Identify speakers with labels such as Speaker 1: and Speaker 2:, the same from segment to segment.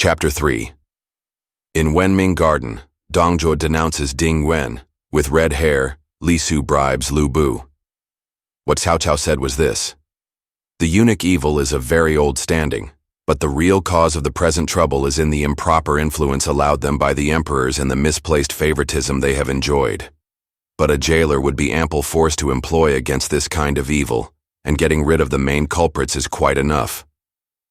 Speaker 1: Chapter 3. In Wenming Garden, Zhuo denounces Ding Wen, with red hair, Li Su bribes Liu Bei. What Cao Cao said was this: the eunuch evil is of very old standing, but the real cause of the present trouble is in the improper influence allowed them by the emperors and the misplaced favoritism they have enjoyed. But a jailer would be ample force to employ against this kind of evil, and getting rid of the main culprits is quite enough.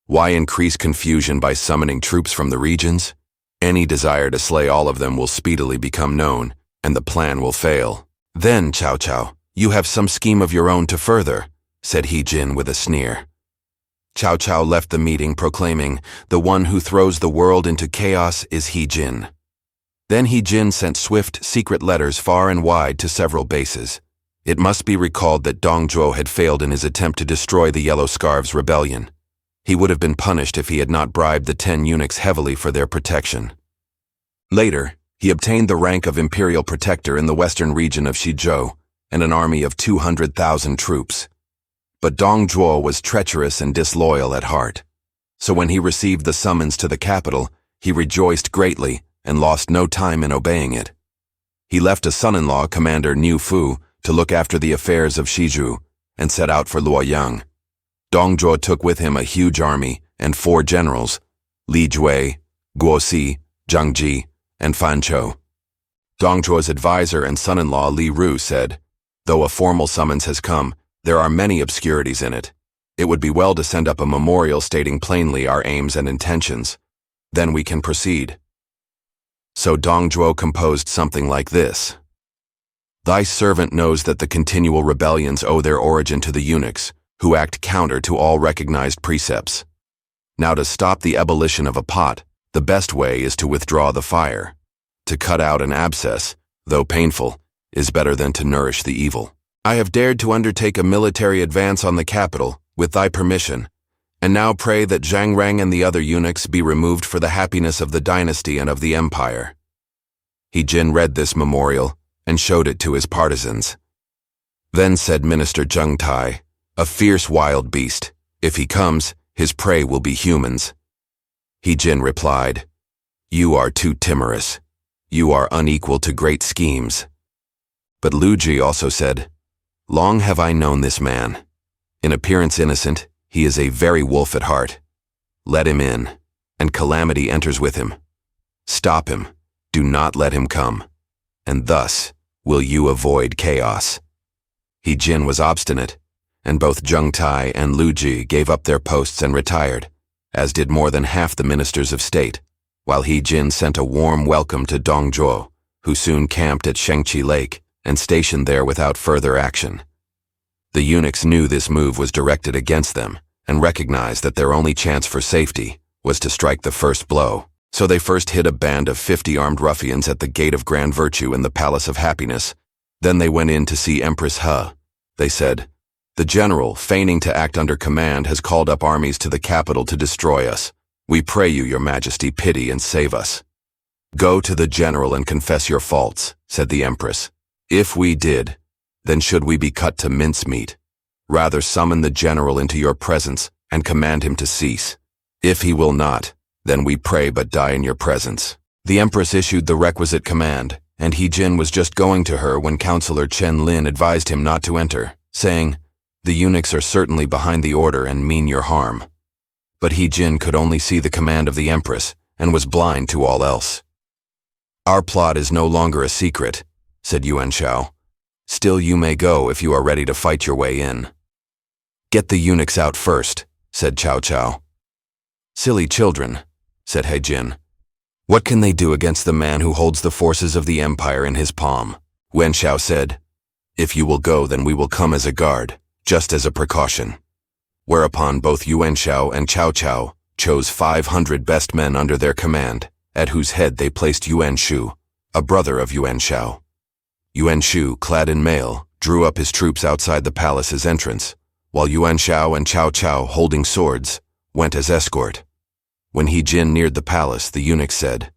Speaker 1: Why increase confusion by summoning troops from the regions? Any desire to slay all of them will speedily become known, and the plan will fail. Then, Cao Cao, you have some scheme of your own to further, said He Jin with a sneer. Cao Cao left the meeting proclaiming, the one who throws the world into chaos is He Jin. Then He Jin sent swift, secret letters far and wide to several bases. It must be recalled that Zhuo had failed in his attempt to destroy the Yellow Scarves' rebellion. He would have been punished if he had not bribed the 10 eunuchs heavily for their protection. Later, he obtained the rank of imperial protector in the western region of Shizhou and an army of 200,000 troops. But Zhuo was treacherous and disloyal at heart. So when he received the summons to the capital, he rejoiced greatly and lost no time in obeying it. He left a son-in-law, Commander Niu Fu, to look after the affairs of Shizhou and set out for Luoyang. Zhuo took with him a huge army and 4 generals, Li Jue, Guosi, Zhang Ji, and Fan Chou. Zhuo's advisor and son-in-law Li Ru said, though a formal summons has come, there are many obscurities in it. It would be well to send up a memorial stating plainly our aims and intentions. Then we can proceed. So Zhuo composed something like this: Thy servant knows that the continual rebellions owe their origin to the eunuchs, who act counter to all recognized precepts. Now to stop the ebullition of a pot, the best way is to withdraw the fire. To cut out an abscess, though painful, is better than to nourish the evil. I have dared to undertake a military advance on the capital, with thy permission, and now pray that Zhang Rang and the other eunuchs be removed for the happiness of the dynasty and of the empire. He Jin read this memorial and showed it to his partisans. Then said Minister Zheng Tai, a fierce wild beast. If he comes, his prey will be humans. He Jin replied, you are too timorous. You are unequal to great schemes. But Liu Ji also said, long have I known this man. In appearance innocent, he is a very wolf at heart. Let him in, and calamity enters with him. Stop him, do not let him come, and thus will you avoid chaos. He Jin was obstinate, and both Zheng Tai and Liu Ji gave up their posts and retired, as did more than half the ministers of state, while He Jin sent a warm welcome to Zhuo, who soon camped at Shengqi Lake and stationed there without further action. The eunuchs knew this move was directed against them and recognized that their only chance for safety was to strike the first blow. So they first hid a band of 50 armed ruffians at the Gate of Grand Virtue in the Palace of Happiness. Then they went in to see Empress He. They said, the general, feigning to act under command, has called up armies to the capital to destroy us. We pray you, your majesty, pity and save us. Go to the general and confess your faults, said the empress. If we did, then should we be cut to mincemeat? Rather summon the general into your presence and command him to cease. If he will not, then we pray but die in your presence. The empress issued the requisite command, and He Jin was just going to her when Counselor Chen Lin advised him not to enter, saying, the eunuchs are certainly behind the order and mean your harm. But He Jin could only see the command of the empress and was blind to all else. Our plot is no longer a secret, said Yuan. Still you may go if you are ready to fight your way in. Get the eunuchs out first, said Cao Cao. Silly children, said He Jin. What can they do against the man who holds the forces of the empire in his palm? Wen Xiao said, if you will go, then we will come as a guard, just as a precaution. Whereupon both Yuan Xiao and Cao Cao chose 500 best men under their command, at whose head they placed Yuan Shu, a brother of Yuan Xiao. Yuan Shu, clad in mail, drew up his troops outside the palace's entrance, while Yuan Xiao and Cao Cao, holding swords, went as escort. When He Jin neared the palace, the eunuch said,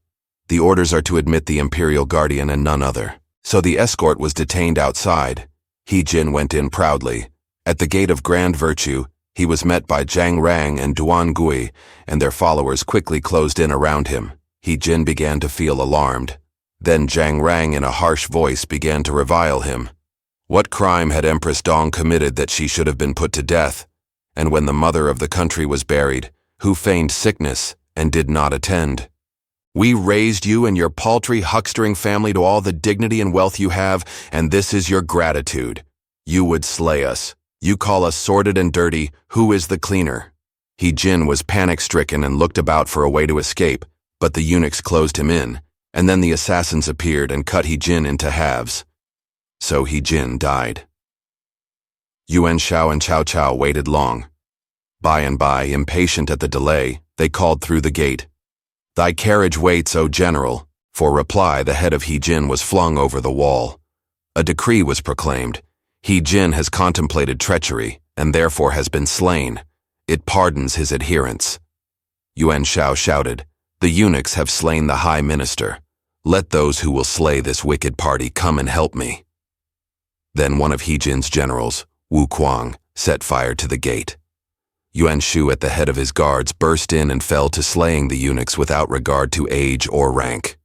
Speaker 1: the orders are to admit the imperial guardian and none other. So the escort was detained outside. He Jin went in proudly. At the Gate of Grand Virtue, He was met by Zhang Rang and Duan Gui, and their followers quickly closed in around him. He Jin began to feel alarmed. Then Zhang Rang in a harsh voice began to revile him. What crime had Empress Dong committed that she should have been put to death? And when the mother of the country was buried, who feigned sickness and did not attend? We raised you and your paltry huckstering family to all the dignity and wealth you have, and this is your gratitude. You would slay us. You call us sordid and dirty. Who is the cleaner? He Jin was panic-stricken and looked about for a way to escape, but the eunuchs closed him in, and then the assassins appeared and cut He Jin into halves. So He Jin died. Yuan Shao and Cao Cao waited long. By and by, impatient at the delay, they called through the gate. Thy carriage waits, O general. For reply, the head of He Jin was flung over the wall. A decree was proclaimed. He Jin has contemplated treachery, and therefore has been slain. It pardons his adherents. Yuan Shao shouted, The eunuchs have slain the high minister. Let those who will slay this wicked party come and help me. Then one of He Jin's generals, Wu Kuang, set fire to the gate. Yuan Shu at the head of his guards burst in and fell to slaying the eunuchs without regard to age or rank.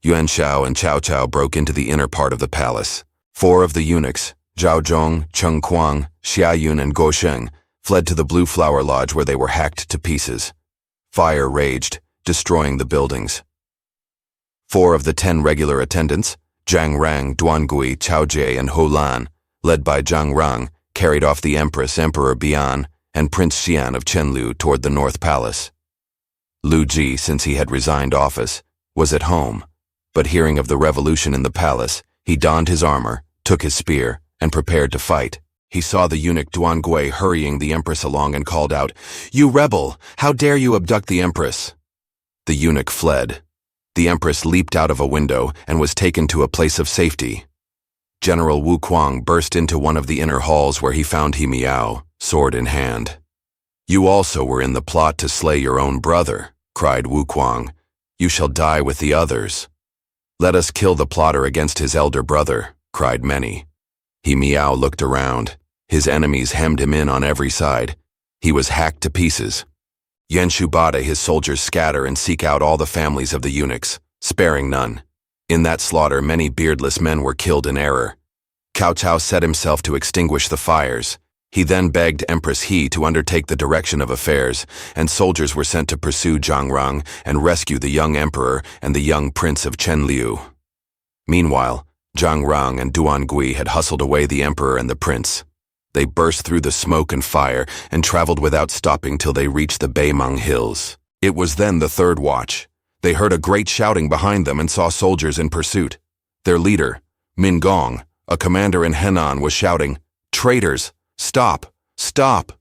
Speaker 1: Yuan Shao and Cao Cao broke into the inner part of the palace. 4 of the eunuchs, Zhao Zhong, Cheng Kuang, Xia Yun and Guo Sheng, fled to the Blue Flower Lodge where they were hacked to pieces. Fire raged, destroying the buildings. 4 of the 10 regular attendants, Zhang Rang, Duan Gui, Chao Jie and Ho Lan, led by Zhang Rang, carried off the Empress, Emperor Bian, and Prince Xian of Chenlu toward the North Palace. Lu Ji, since he had resigned office, was at home, but hearing of the revolution in the palace, he donned his armor, took his spear, and prepared to fight. He saw the eunuch Duan Gui hurrying the Empress along and called out, You rebel! How dare you abduct the Empress? The eunuch fled. The Empress leaped out of a window and was taken to a place of safety. General Wu Kuang burst into one of the inner halls where he found He Miao, sword in hand. You also were in the plot to slay your own brother, cried Wu Kuang. You shall die with the others. Let us kill the plotter against his elder brother, cried many. He Miao looked around. His enemies hemmed him in on every side. He was hacked to pieces. Yenshu bade his soldiers scatter and seek out all the families of the eunuchs, sparing none. In that slaughter, many beardless men were killed in error. Cao Cao set himself to extinguish the fires. He then begged Empress He to undertake the direction of affairs, and soldiers were sent to pursue Zhang Rang and rescue the young emperor and the young prince of Chenliu. Meanwhile, Zhang Rang and Duan Gui had hustled away the emperor and the prince. They burst through the smoke and fire and traveled without stopping till they reached the Beimeng Hills. It was then the 3rd watch. They heard a great shouting behind them and saw soldiers in pursuit. Their leader, Min Gong, a commander in Henan, was shouting, Traitors! Stop! Stop!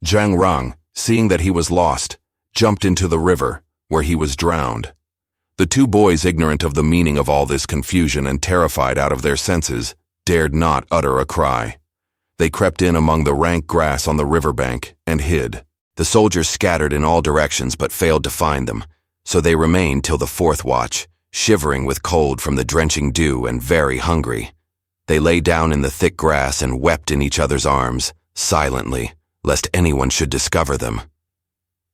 Speaker 1: Zhang Rang, seeing that he was lost, jumped into the river, where he was drowned. The 2 boys, ignorant of the meaning of all this confusion and terrified out of their senses, dared not utter a cry. They crept in among the rank grass on the riverbank and hid. The soldiers scattered in all directions but failed to find them, so they remained till the 4th watch, shivering with cold from the drenching dew and very hungry. They lay down in the thick grass and wept in each other's arms, silently, lest anyone should discover them.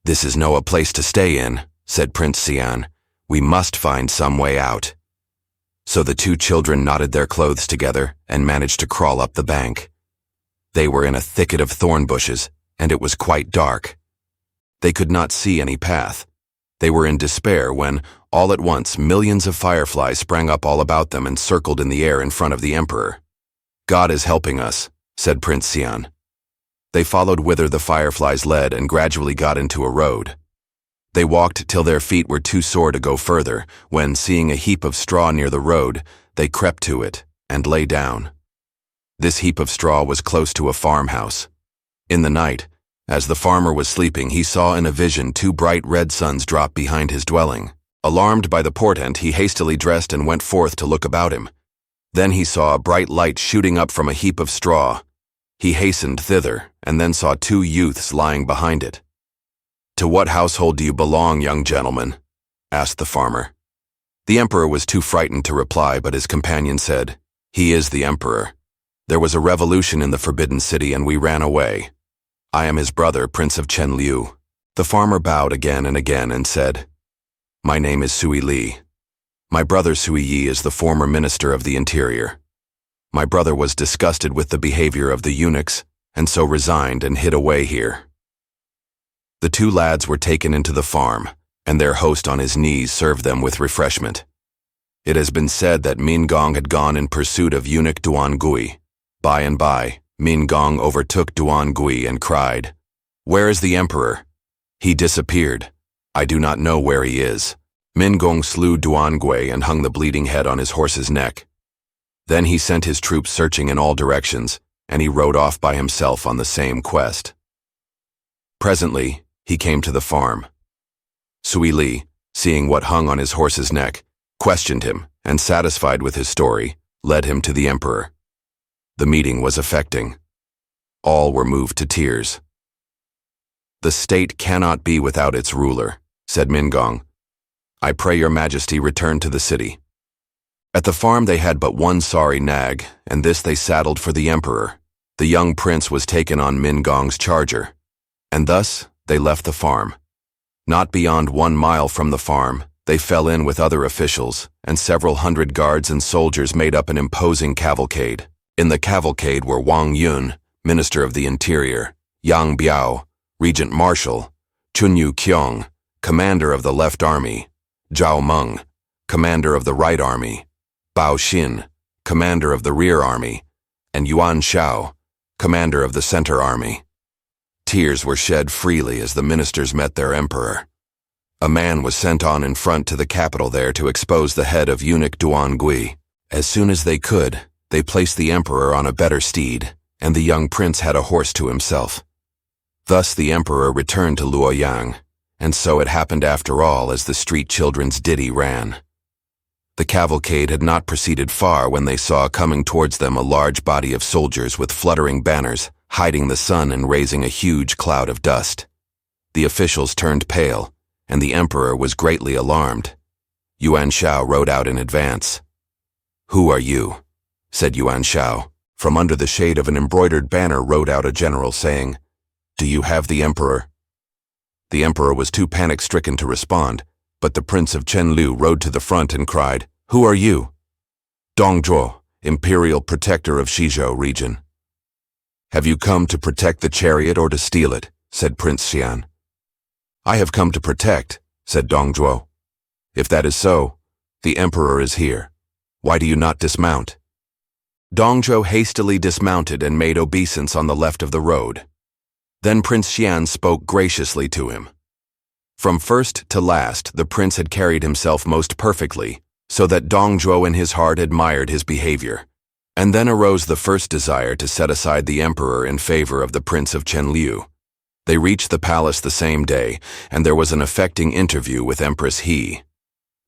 Speaker 1: This is no a place to stay in, said Prince Xian. We must find some way out. So the 2 children knotted their clothes together and managed to crawl up the bank. They were in a thicket of thorn bushes, and it was quite dark. They could not see any path. They were in despair when, all at once, millions of fireflies sprang up all about them and circled in the air in front of the emperor. God is helping us, said Prince Xian. They followed whither the fireflies led and gradually got into a road. They walked till their feet were too sore to go further, when, seeing a heap of straw near the road, they crept to it and lay down. This heap of straw was close to a farmhouse. In the night, as the farmer was sleeping, he saw in a vision 2 bright red suns drop behind his dwelling. Alarmed by the portent, he hastily dressed and went forth to look about him. Then he saw a bright light shooting up from a heap of straw. He hastened thither, and then saw 2 youths lying behind it. To what household do you belong, young gentleman? Asked the farmer. The emperor was too frightened to reply, but his companion said, He is the emperor. There was a revolution in the Forbidden City and we ran away. I am his brother, Prince of Chen Liu. The farmer bowed again and again and said, My name is Sui Li. My brother Sui Yi is the former Minister of the Interior. My brother was disgusted with the behavior of the eunuchs, and so resigned and hid away here. The two lads were taken into the farm, and their host on his knees served them with refreshment. It has been said that Min Gong had gone in pursuit of eunuch Duan Gui. By and by, Min Gong overtook Duan Gui and cried, Where is the emperor? He disappeared. I do not know where he is. Min Gong slew Duan Gui and hung the bleeding head on his horse's neck. Then he sent his troops searching in all directions, and he rode off by himself on the same quest. Presently, he came to the farm. Sui Li, seeing what hung on his horse's neck, questioned him, and satisfied with his story, led him to the emperor. The meeting was affecting. All were moved to tears. The state cannot be without its ruler, said Min Gong. I pray your majesty return to the city. At the farm they had but one sorry nag, and this they saddled for the emperor. The young prince was taken on Min Gong's charger, and thus they left the farm. Not beyond 1 mile from the farm, they fell in with other officials, and several hundred guards and soldiers made up an imposing cavalcade. In the cavalcade were Wang Yun, Minister of the Interior, Yang Biao, Regent Marshal, Chun Yu Qiong, Commander of the Left Army, Zhao Meng, Commander of the Right Army, Bao Xin, Commander of the Rear Army, and Yuan Shao, Commander of the Center Army. Tears were shed freely as the ministers met their emperor. A man was sent on in front to the capital there to expose the head of eunuch Duan Gui. As soon as they could, they placed the emperor on a better steed, and the young prince had a horse to himself. Thus the emperor returned to Luoyang, and so it happened after all as the street children's ditty ran. The cavalcade had not proceeded far when they saw coming towards them a large body of soldiers with fluttering banners, hiding the sun and raising a huge cloud of dust. The officials turned pale, and the emperor was greatly alarmed. Yuan Shao rode out in advance. Who are you? Said Yuan Shao. From under the shade of an embroidered banner rode out a general saying, Do you have the emperor? The emperor was too panic-stricken to respond, but the Prince of Chen Liu rode to the front and cried, Who are you? Dong Zhuo, Imperial Protector of Shizhou region. Have you come to protect the chariot or to steal it? Said Prince Xian. I have come to protect, said Dong Zhuo. If that is so, the emperor is here. Why do you not dismount? Dong Zhuo hastily dismounted and made obeisance on the left of the road. Then Prince Xian spoke graciously to him. From first to last, the prince had carried himself most perfectly, so that Dong Zhuo in his heart admired his behavior. And then arose the first desire to set aside the emperor in favor of the Prince of Chen Liu. They reached the palace the same day, and there was an affecting interview with Empress He.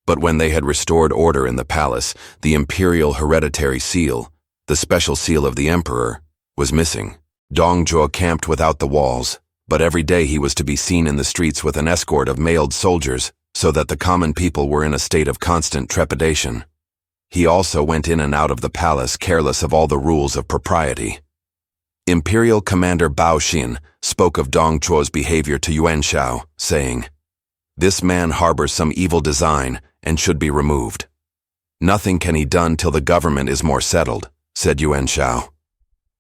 Speaker 1: But when they had restored order in the palace, the imperial hereditary seal, the special seal of the emperor, was missing. Dong Zhuo camped without the walls, but every day he was to be seen in the streets with an escort of mailed soldiers, so that the common people were in a state of constant trepidation. He also went in and out of the palace careless of all the rules of propriety. Imperial Commander Bao Xin spoke of Dong Zhuo's behavior to Yuan Shao, saying, This man harbors some evil design and should be removed. Nothing can be done till the government is more settled, said Yuan Shao.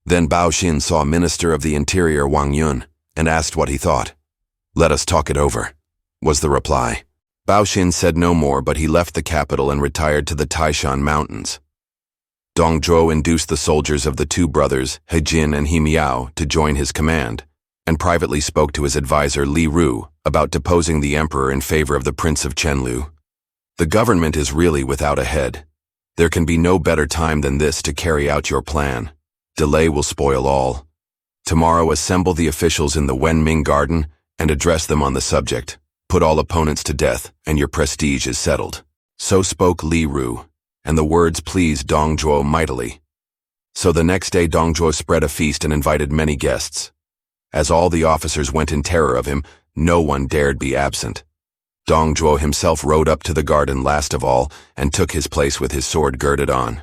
Speaker 1: Then Bao Xin saw Minister of the Interior Wang Yun and asked what he thought. Let us talk it over, was the reply. Bao Xin said no more, but he left the capital and retired to the Taishan Mountains. Dong Zhuo induced the soldiers of the two brothers, He Jin and He Miao, to join his command, and privately spoke to his advisor Li Ru about deposing the emperor in favor of the Prince of Chen Liu. The government is really without a head. There can be no better time than this to carry out your plan. Delay will spoil all. Tomorrow assemble the officials in the Wenming garden and address them on the subject. Put all opponents to death, and your prestige is settled. So spoke Li Ru, and the words pleased Dong Zhuo mightily. So the next day Dong Zhuo spread a feast and invited many guests. As all the officers went in terror of him, no one dared be absent. Dong Zhuo himself rode up to the garden last of all and took his place with his sword girded on.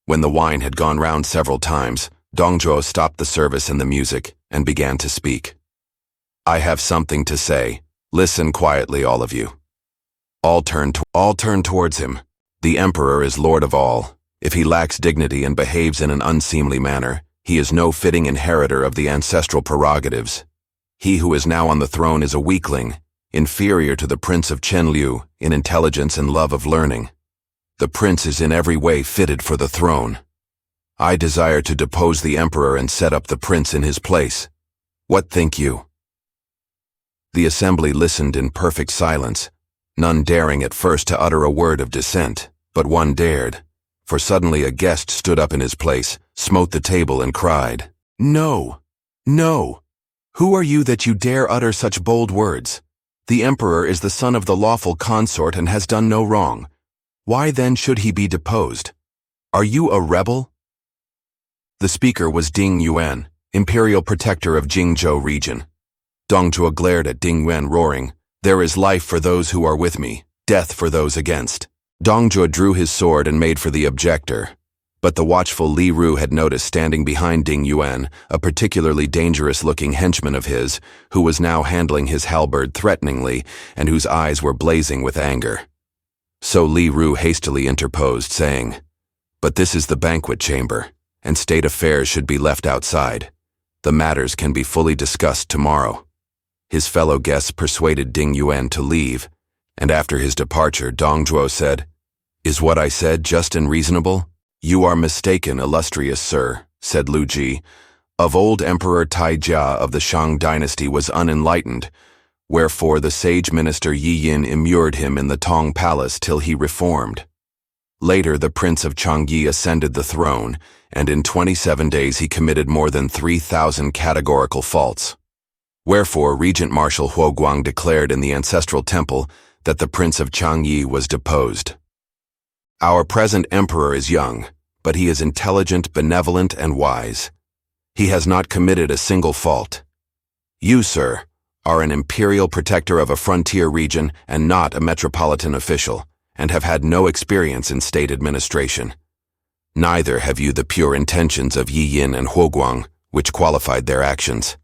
Speaker 1: When the wine had gone round several times, Zhuo stopped the service and the music and began to speak. I have something to say. Listen quietly, all of you. All turn towards him. The emperor is lord of all. If he lacks dignity and behaves in an unseemly manner, he is no fitting inheritor of the ancestral prerogatives. He who is now on the throne is a weakling, inferior to the prince of Qianliu in intelligence and love of learning. The prince is in every way fitted for the throne. I desire to depose the emperor and set up the prince in his place. What think you? The assembly listened in perfect silence, none daring at first to utter a word of dissent, but one dared, for suddenly a guest stood up in his place, smote the table and cried, "No! No! Who are you that you dare utter such bold words? The emperor is the son of the lawful consort and has done no wrong. Why then should he be deposed? Are you a rebel?" The speaker was Ding Yuan, imperial protector of Jingzhou region. Zhuo glared at Ding Yuan, roaring, "There is life for those who are with me, death for those against." Zhuo drew his sword and made for the objector, but the watchful Li Ru had noticed standing behind Ding Yuan a particularly dangerous-looking henchman of his, who was now handling his halberd threateningly and whose eyes were blazing with anger. So Li Ru hastily interposed, saying, "But this is the banquet chamber, and state affairs should be left outside. The matters can be fully discussed tomorrow." His fellow guests persuaded Ding Yuan to leave, and after his departure, Zhuo said, "Is what I said just and reasonable?" "You are mistaken, illustrious sir," said Lu Ji. "Of old Emperor Taijia of the Shang dynasty was unenlightened, wherefore the sage minister Yi Yin immured him in the Tong Palace till he reformed. Later, the Prince of Changyi ascended the throne, and in 27 days he committed more than 3,000 categorical faults. Wherefore, Regent Marshal Huoguang declared in the ancestral temple that the Prince of Changyi was deposed. Our present emperor is young, but he is intelligent, benevolent, and wise. He has not committed a single fault. You, sir, are an imperial protector of a frontier region and not a metropolitan official, and have had no experience in state administration. Neither have you the pure intentions of Yi Yin and Huoguang, which qualified their actions.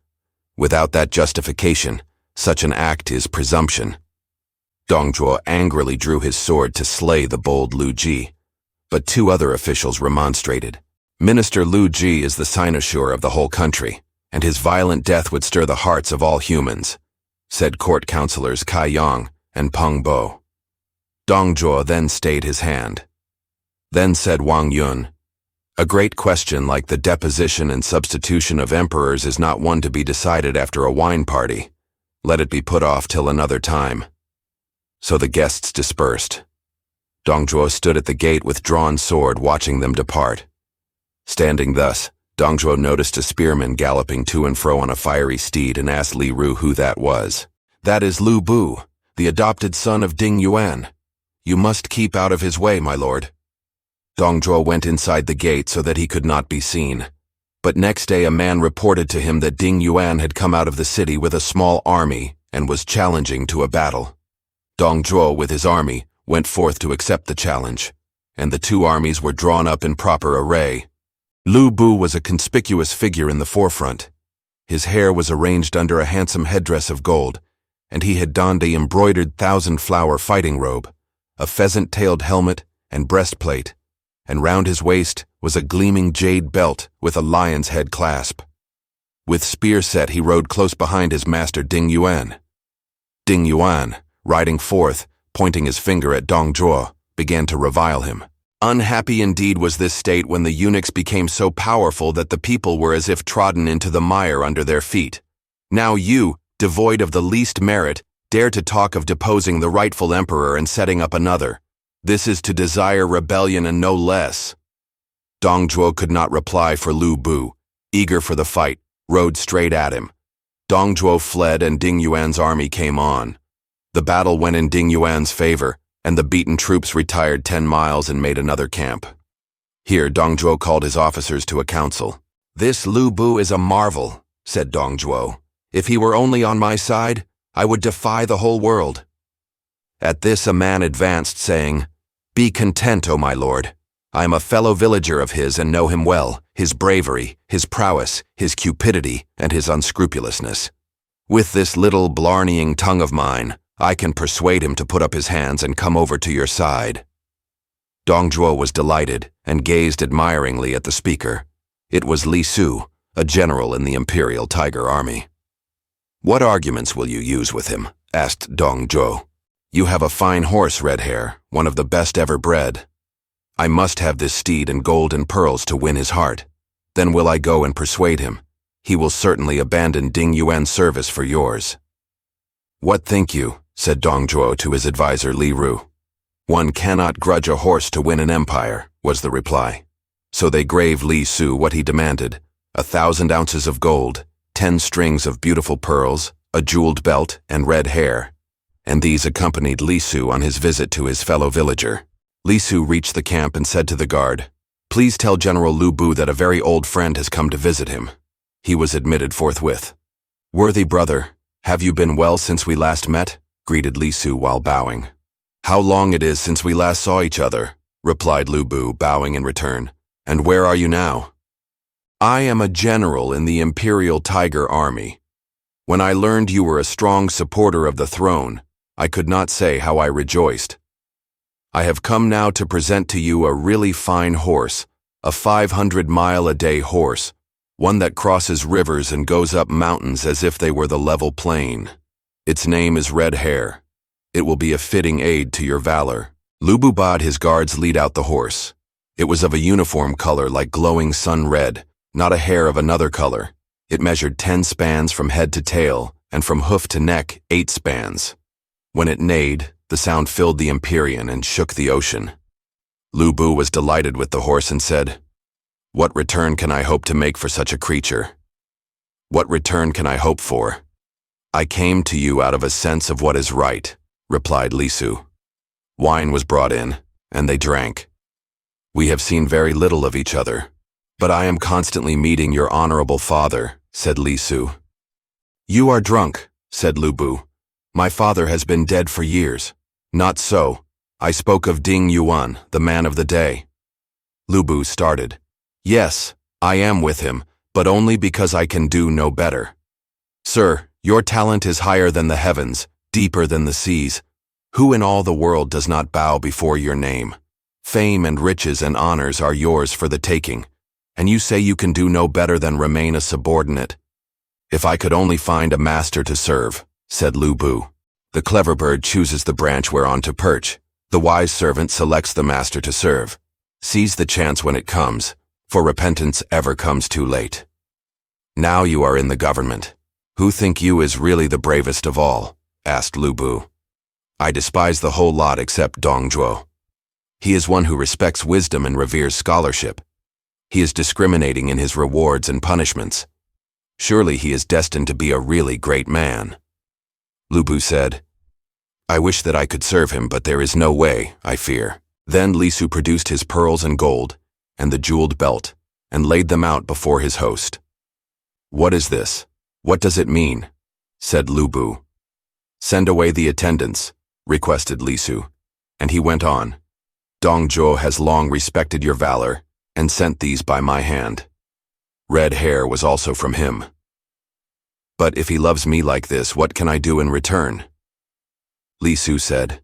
Speaker 1: Without that justification, such an act is presumption." Zhuo angrily drew his sword to slay the bold Lu Ji, but two other officials remonstrated. "Minister Lu Ji is the cynosure of the whole country, and his violent death would stir the hearts of all humans," said court counselors Kai Yang and Peng Bo. Zhuo then stayed his hand. Then said Wang Yun, "A great question like the deposition and substitution of emperors is not one to be decided after a wine party. Let it be put off till another time." So the guests dispersed. Zhuo stood at the gate with drawn sword watching them depart. Standing thus, Zhuo noticed a spearman galloping to and fro on a fiery steed and asked Li Ru who that was. "That is Lu Bu, the adopted son of Ding Yuan. You must keep out of his way, my lord." Zhuo went inside the gate so that he could not be seen. But next day a man reported to him that Ding Yuan had come out of the city with a small army and was challenging to a battle. Zhuo, with his army, went forth to accept the challenge, and the two armies were drawn up in proper array. Lu Bu was a conspicuous figure in the forefront. His hair was arranged under a handsome headdress of gold, and he had donned a embroidered thousand-flower fighting robe, a pheasant-tailed helmet and breastplate, and round his waist was a gleaming jade belt with a lion's head clasp. With spear set he rode close behind his master Ding Yuan. Ding Yuan, riding forth, pointing his finger at Zhuo, began to revile him. Unhappy indeed was this state when the eunuchs became so powerful that the people were as if trodden into the mire under their feet. Now you, devoid of the least merit, dare to talk of deposing the rightful emperor and setting up another. This is to desire rebellion and no less." Zhuo could not reply, for Lu Bu, eager for the fight, rode straight at him. Zhuo fled and Ding Yuan's army came on. The battle went in Ding Yuan's favor, and the beaten troops retired 10 miles and made another camp. Here Zhuo called his officers to a council. "This Lu Bu is a marvel," said Zhuo. "If he were only on my side, I would defy the whole world." At this a man advanced, saying, "Be content, O my lord. I am a fellow villager of his and know him well, his bravery, his prowess, his cupidity, and his unscrupulousness. With this little blarneying tongue of mine, I can persuade him to put up his hands and come over to your side." Dong Zhuo was delighted and gazed admiringly at the speaker. It was Li Su, a general in the Imperial Tiger Army. "What arguments will you use with him?" asked Dong Zhuo. "You have a fine horse, Red Hare, one of the best ever bred. I must have this steed and gold and pearls to win his heart. Then will I go and persuade him. He will certainly abandon Ding Yuan's service for yours." "What think you?" said Dong Zhuo to his advisor Li Ru. "One cannot grudge a horse to win an empire," was the reply. So they gave Li Su what he demanded, 1,000 ounces of gold, 10 strings of beautiful pearls, a jeweled belt, and red hair. And these accompanied Li Su on his visit to his fellow villager. Li Su reached the camp and said to the guard, "Please tell General Lu Bu that a very old friend has come to visit him." He was admitted forthwith. "Worthy brother, have you been well since we last met?" greeted Li Su while bowing. "How long it is since we last saw each other," replied Lu Bu, bowing in return. "And where are you now?" "I am a general in the Imperial Tiger Army. When I learned you were a strong supporter of the throne, I could not say how I rejoiced. I have come now to present to you a really fine horse, a 500-mile-a-day horse, one that crosses rivers and goes up mountains as if they were the level plain. Its name is Red Hare. It will be a fitting aid to your valor." Lu Bu bade his guards lead out the horse. It was of a uniform color like glowing sun red, not a hair of another color. It measured 10 spans from head to tail, and from hoof to neck, 8 spans. When it neighed, the sound filled the Empyrean and shook the ocean. Lu Bu was delighted with the horse and said, "What return can I hope to make for such a creature?" "What return can I hope for? I came to you out of a sense of what is right," replied Li Su. Wine was brought in, and they drank. "We have seen very little of each other, but I am constantly meeting your honorable father," said Li Su. "You are drunk," said Lu Bu. "My father has been dead for years." "Not so. I spoke of Ding Yuan, the man of the day." Lu Bu started. "Yes, I am with him, but only because I can do no better. Sir, your talent is higher than the heavens, deeper than the seas. Who in all the world does not bow before your name? Fame and riches and honors are yours for the taking, and you say you can do no better than remain a subordinate. If I could only find a master to serve," said Lu Bu. "The clever bird chooses the branch whereon to perch. The wise servant selects the master to serve. Seize the chance when it comes, for repentance ever comes too late. Now you are in the government. Who think you is really the bravest of all?" asked Lu Bu. "I despise the whole lot except Dong Zhuo. He is one who respects wisdom and reveres scholarship. He is discriminating in his rewards and punishments. Surely he is destined to be a really great man." Lu Bu said, "I wish that I could serve him, but there is no way, I fear." Then Li Su produced his pearls and gold, and the jeweled belt, and laid them out before his host. "What is this? What does it mean?" said Lu Bu. "Send away the attendants," requested Li Su, and he went on. "Dong Zhuo has long respected your valor, and sent these by my hand. Red Hare was also from him. But if he loves me like this, what can I do in return?" Li Su said,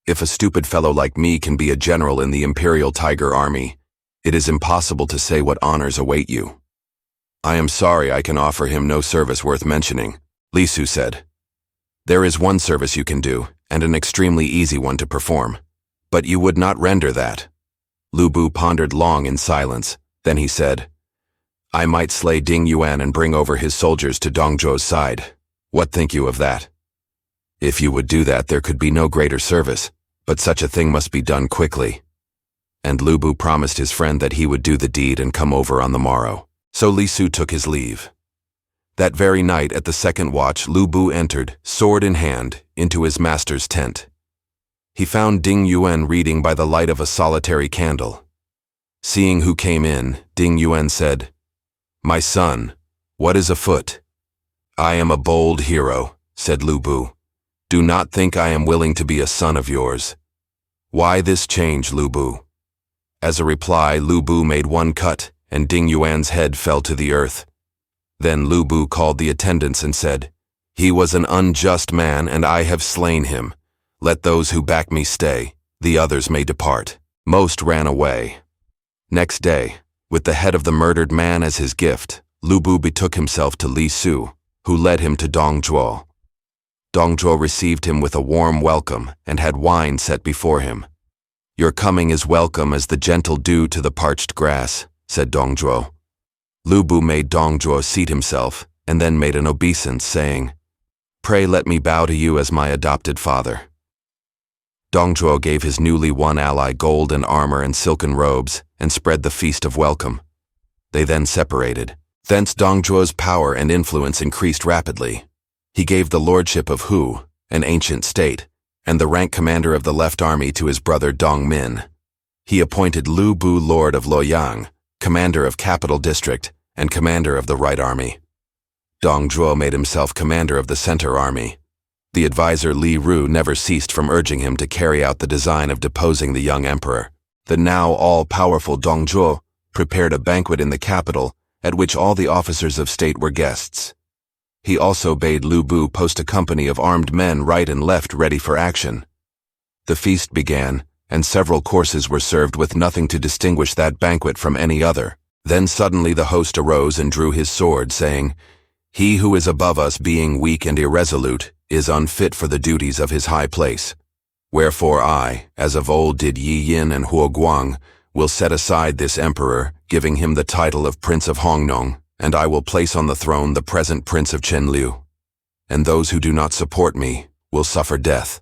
Speaker 1: "If a stupid fellow like me can be a general in the Imperial Tiger Army, it is impossible to say what honors await you." "I am sorry I can offer him no service worth mentioning," Li Su said. "There is one service you can do, and an extremely easy one to perform. But you would not render that." Lu Bu pondered long in silence. Then he said, "I might slay Ding Yuan and bring over his soldiers to Dong Zhuo's side. What think you of that?" "If you would do that, there could be no greater service, but such a thing must be done quickly." And Lu Bu promised his friend that he would do the deed and come over on the morrow. So Li Su took his leave. That very night at the second watch, Lu Bu entered, sword in hand, into his master's tent. He found Ding Yuan reading by the light of a solitary candle. Seeing who came in, Ding Yuan said, "My son, what is afoot?" "I am a bold hero," said Lu Bu. "Do not think I am willing to be a son of yours." "Why this change, Lu Bu?" As a reply, Lu Bu made one cut, and Ding Yuan's head fell to the earth. Then Lu Bu called the attendants and said, "He was an unjust man, and I have slain him. Let those who back me stay, the others may depart." Most ran away. Next day, with the head of the murdered man as his gift, Lu Bu betook himself to Li Su, who led him to Zhuo. Zhuo received him with a warm welcome and had wine set before him. "Your coming is welcome as the gentle dew to the parched grass," said Zhuo. Lu Bu made Zhuo seat himself and then made an obeisance, saying, "Pray let me bow to you as my adopted father." Zhuo gave his newly won ally gold and armor and silken robes and spread the feast of welcome. They then separated. Thence Zhuo's power and influence increased rapidly. He gave the lordship of Hu, an ancient state, and the rank commander of the left army to his brother Dongmin. He appointed Lu Bu lord of Luoyang, commander of capital district, and commander of the right army. Zhuo made himself commander of the center army. The advisor Li Ru never ceased from urging him to carry out the design of deposing the young emperor. The now all-powerful Zhuo prepared a banquet in the capital at which all the officers of state were guests. He also bade Lu Bu post a company of armed men right and left ready for action. The feast began, and several courses were served with nothing to distinguish that banquet from any other. Then suddenly the host arose and drew his sword, saying, "He who is above us, being weak and irresolute, is unfit for the duties of his high place. Wherefore I, as of old did Yi Yin and Huo Guang, will set aside this emperor, giving him the title of Prince of Hongnong, and I will place on the throne the present Prince of Chenliu. And those who do not support me will suffer death."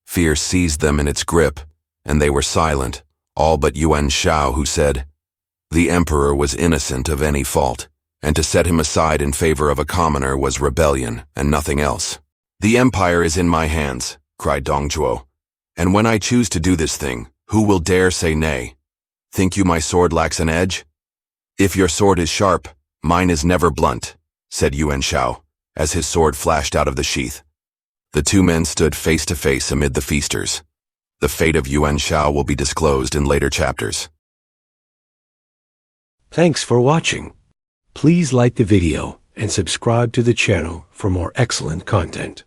Speaker 1: Fear seized them in its grip, and they were silent, all but Yuan Shao, who said, "The emperor was innocent of any fault, and to set him aside in favor of a commoner was rebellion and nothing else. The empire is in my hands," cried Zhuo, "and when I choose to do this thing, who will dare say nay? Think you my sword lacks an edge? If your sword is sharp, mine is never blunt," said Yuan Shao, as his sword flashed out of the sheath. The two men stood face to face amid the feasters. The fate of Yuan Shao will be disclosed in later chapters.
Speaker 2: Thanks for watching. Please like the video and subscribe to the channel for more excellent content.